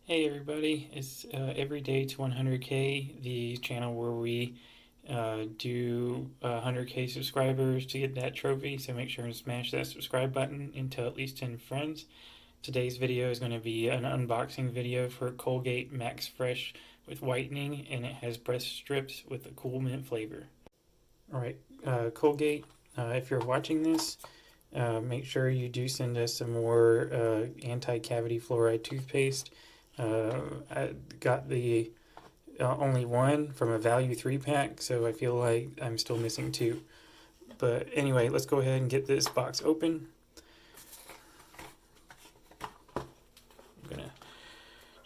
Hey everybody, it's Every Day to 100K, the channel where we do 100K subscribers to get that trophy, so make sure and smash that subscribe button and tell at least 10 friends. Today's video is going to be an unboxing video for Colgate MaxFresh with whitening, and it has breath strips with a cool mint flavor. Alright, Colgate, if you're watching this, make sure you do send us some more anti-cavity fluoride toothpaste. I got the only one from a value 3-pack, so I feel like I'm still missing 2. But anyway, let's go ahead and get this box open. I'm gonna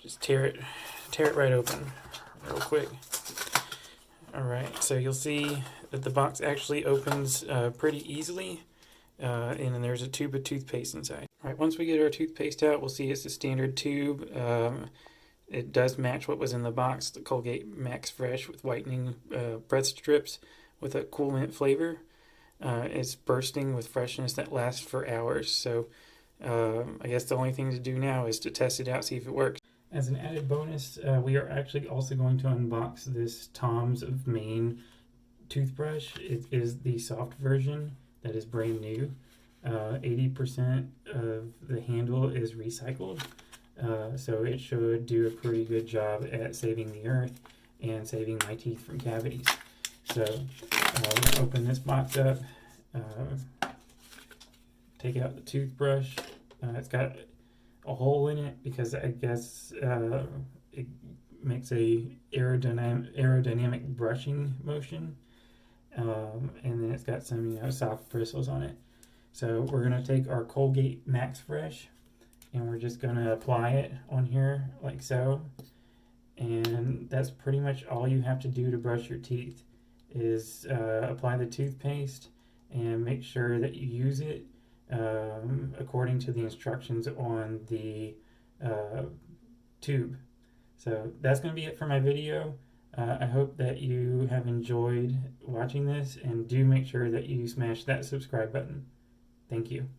just tear it right open real quick. Alright, so you'll see that the box actually opens pretty easily, and then there's a tube of toothpaste inside. Alright, once we get our toothpaste out, we'll see it's a standard tube. It does match what was in the box, the Colgate MaxFresh with whitening breath strips with a cool mint flavor. It's bursting with freshness that lasts for hours, so I guess the only thing to do now is to test it out, see if it works. As an added bonus, we are actually also going to unbox this Tom's of Maine toothbrush. It is the soft version that is brand new. 80% of the handle is recycled, so it should do a pretty good job at saving the earth and saving my teeth from cavities. So let's open this box up, take out the toothbrush. It's got a hole in it because I guess it makes a aerodynamic brushing motion, and then it's got some soft bristles on it. So we're going to take our Colgate MaxFresh and we're just going to apply it on here like so. And that's pretty much all you have to do to brush your teeth is apply the toothpaste and make sure that you use it according to the instructions on the tube. So that's going to be it for my video. I hope that you have enjoyed watching this, and do make sure that you smash that subscribe button. Thank you.